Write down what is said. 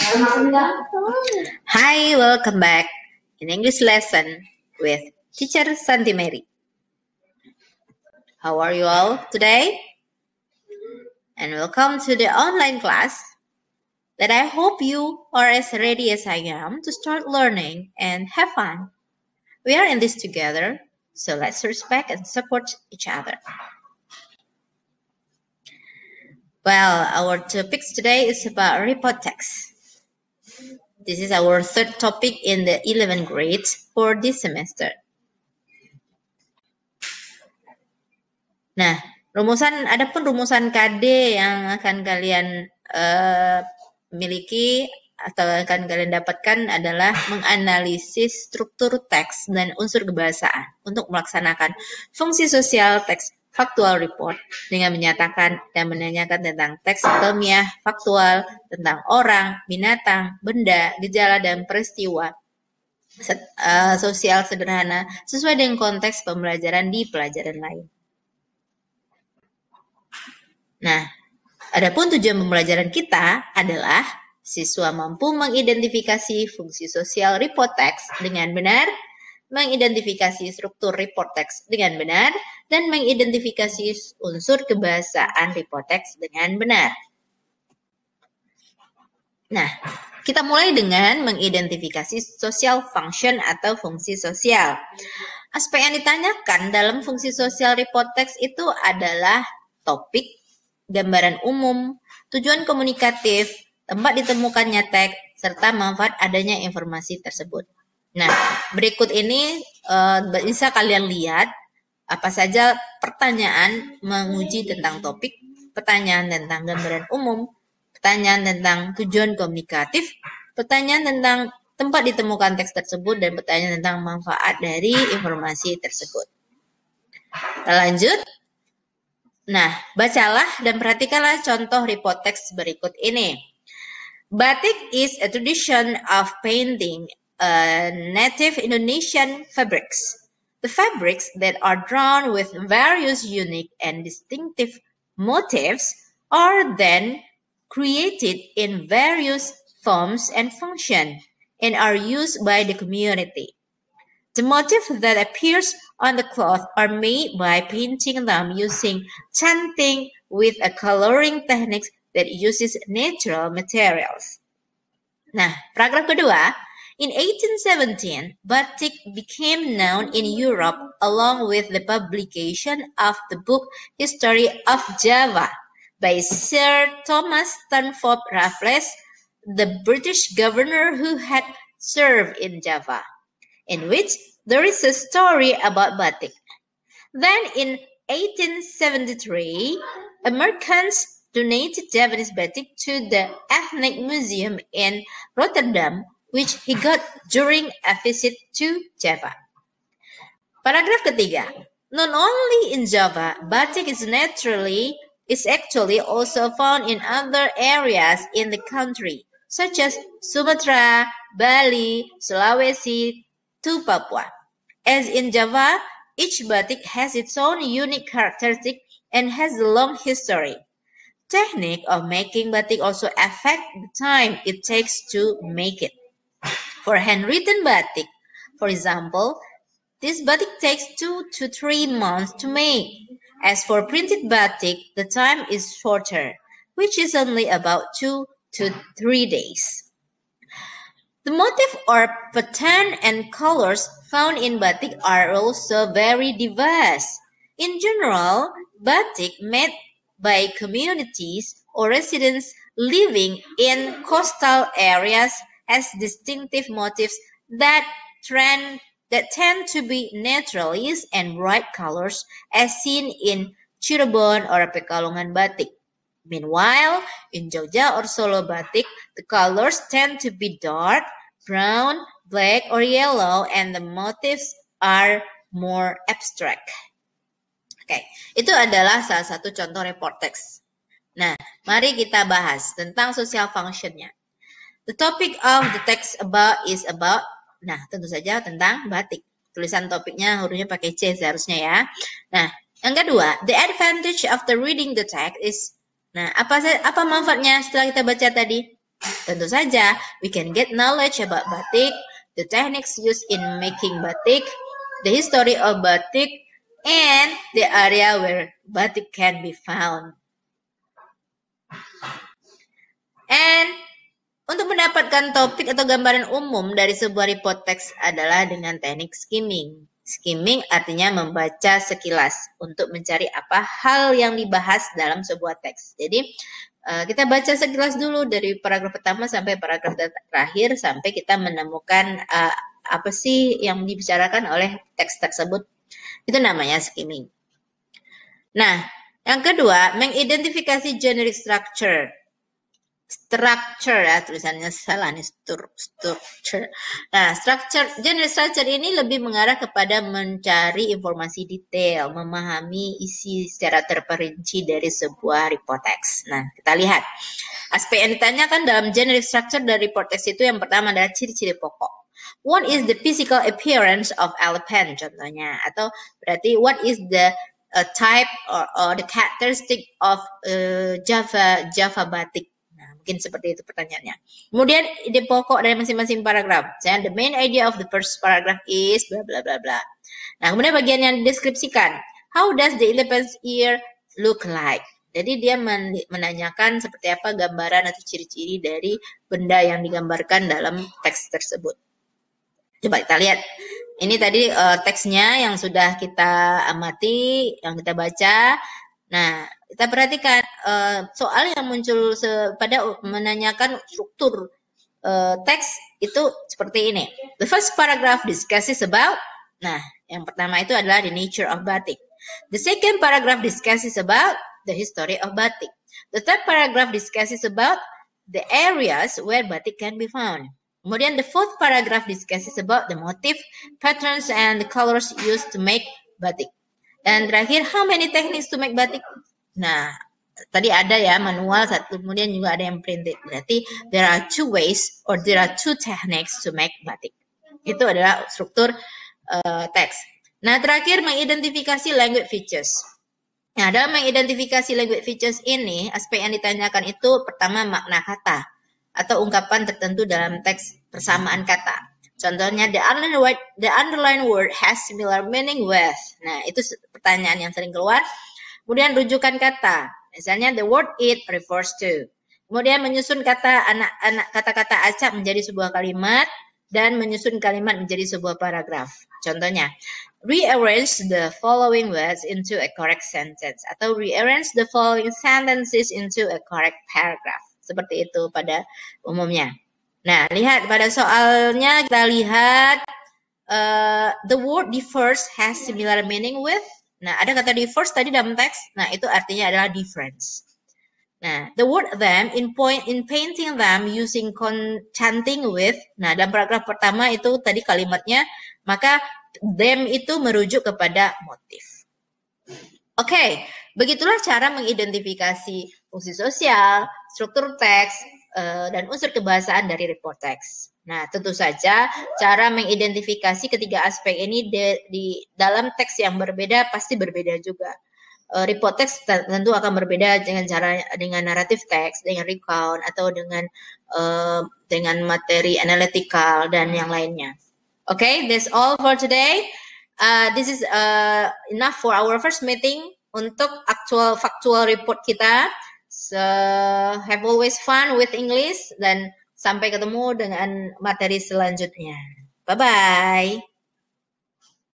Hi, welcome back in English lesson with teacher Santi Mary. How are you all today? And welcome to the online class that I hope you are as ready as I am to start learning and have fun. We are in this together, so let's respect and support each other. Well, our topics today is about report text. This is our third topic in the 11th grade for this semester. Nah, adapun rumusan KD yang akan kalian miliki atau akan kalian dapatkan adalah menganalisis struktur teks dan unsur kebahasaan untuk melaksanakan fungsi sosial teks faktual report dengan menyatakan dan menanyakan tentang teks ilmiah faktual tentang orang, binatang, benda, gejala, dan peristiwa sosial sederhana sesuai dengan konteks pembelajaran di pelajaran lain. Nah, adapun tujuan pembelajaran kita adalah siswa mampu mengidentifikasi fungsi sosial report text dengan benar, mengidentifikasi struktur report text dengan benar, dan mengidentifikasi unsur kebahasaan report text dengan benar. Nah, kita mulai dengan mengidentifikasi social function atau fungsi sosial. Aspek yang ditanyakan dalam fungsi sosial report text itu adalah topik, gambaran umum, tujuan komunikatif, tempat ditemukannya teks, serta manfaat adanya informasi tersebut. Nah, berikut ini bisa kalian lihat apa saja pertanyaan menguji tentang topik, pertanyaan tentang gambaran umum, pertanyaan tentang tujuan komunikatif, pertanyaan tentang tempat ditemukan teks tersebut, dan pertanyaan tentang manfaat dari informasi tersebut. Kita lanjut. Nah, bacalah dan perhatikanlah contoh report text berikut ini. Batik is a tradition of painting native Indonesian fabrics. The fabrics that are drawn with various unique and distinctive motifs are then created in various forms and functions and are used by the community. The motifs that appears on the cloth are made by painting them using tinting with a coloring technique that uses natural materials. Nah, paragraf kedua. In 1817, batik became known in Europe along with the publication of the book History of Java by Sir Thomas Stanhope Raffles, the British governor who had served in Java, in which there is a story about batik. Then in 1873, Americans donated Javanese batik to the Ethnic Museum in Rotterdam, which he got during a visit to Java. Paragraf ketiga. Not only in Java, batik is actually also found in other areas in the country, such as Sumatra, Bali, Sulawesi, to Papua. As in Java, each batik has its own unique characteristic and has a long history. Technique of making batik also affect the time it takes to make it. For handwritten batik, for example, this batik takes 2 to 3 months to make. As for printed batik, the time is shorter, which is only about 2 to 3 days. The motif or pattern and colors found in batik are also very diverse. In general, batik made by communities or residents living in coastal areas has distinctive motifs that tend to be naturalist and bright colors as seen in Cirebon or Pekalongan batik. Meanwhile, in Jogja or Solo batik, the colors tend to be dark, brown, black, or yellow, and the motifs are more abstract. Oke, itu adalah salah satu contoh report text. Nah, mari kita bahas tentang social function-nya. The topic of the text is about, nah tentu saja tentang batik. Tulisan topiknya hurufnya pakai C seharusnya ya. Nah, yang kedua, the advantage of the reading the text is, nah apa manfaatnya setelah kita baca tadi? Tentu saja, we can get knowledge about batik, the techniques used in making batik, the history of batik, and the area where batik can be found. And untuk mendapatkan topik atau gambaran umum dari sebuah report text adalah dengan teknik skimming. Skimming artinya membaca sekilas untuk mencari apa hal yang dibahas dalam sebuah teks. Jadi kita baca sekilas dulu dari paragraf pertama sampai paragraf terakhir sampai kita menemukan apa sih yang dibicarakan oleh teks tersebut. Itu namanya skimming. Nah, yang kedua, mengidentifikasi generic structure. Structure ya, tulisannya salah nih, structure. Nah, generic structure ini lebih mengarah kepada mencari informasi detail, memahami isi secara terperinci dari sebuah report text. Nah, kita lihat. Aspek yang ditanyakan dalam generic structure dari report text itu yang pertama adalah ciri-ciri pokok. What is the physical appearance of elephant contohnya, atau berarti what is the type or the characteristic of Java batik. Mungkin seperti itu pertanyaannya. Kemudian ide pokok dari masing-masing paragraf. Misalnya the main idea of the first paragraph is bla bla bla bla. Nah, kemudian bagian yang dideskripsikan. How does the elephant's ear look like? Jadi dia menanyakan seperti apa gambaran atau ciri-ciri dari benda yang digambarkan dalam teks tersebut. Coba kita lihat. Ini tadi teksnya yang sudah kita amati, yang kita baca. Nah, kita perhatikan soal yang muncul pada menanyakan struktur teks itu seperti ini. The first paragraph discusses about, nah, yang pertama itu adalah the nature of batik. The second paragraph discusses about the history of batik. The third paragraph discusses about the areas where batik can be found. Kemudian the fourth paragraph discusses about the motif, patterns, and the colors used to make batik. Dan terakhir, how many techniques to make batik? Nah, tadi ada ya manual, kemudian juga ada yang printed. Berarti there are two ways or there are two techniques to make batik. Itu adalah struktur teks. Nah, terakhir mengidentifikasi language features. Nah, dalam mengidentifikasi language features ini, aspek yang ditanyakan itu pertama makna kata atau ungkapan tertentu dalam teks persamaan kata. Contohnya, the underlined word has similar meaning with. Nah, itu pertanyaan yang sering keluar. Kemudian rujukan kata. Misalnya, the word it refers to. Kemudian menyusun kata-kata acak menjadi sebuah kalimat dan menyusun kalimat menjadi sebuah paragraf. Contohnya, rearrange the following words into a correct sentence. Atau rearrange the following sentences into a correct paragraph. Seperti itu pada umumnya. Nah, lihat pada soalnya kita lihat the word differs has similar meaning with. Nah, ada kata differs tadi dalam teks. Nah, itu artinya adalah difference. Nah, the word them in painting them using chanting with. Nah, dalam paragraf pertama itu tadi kalimatnya, maka them itu merujuk kepada motif. Oke, begitulah cara mengidentifikasi fungsi sosial, struktur teks, dan unsur kebahasaan dari report teks. Nah, tentu saja cara mengidentifikasi ketiga aspek ini di dalam teks yang berbeda pasti berbeda juga. Report teks tentu akan berbeda dengan naratif teks, dengan recount, atau dengan materi analytical dan yang lainnya. Okay, that's all for today. This is enough for our first meeting untuk factual report kita. So, have always fun with English dan sampai ketemu dengan materi selanjutnya. Bye-bye.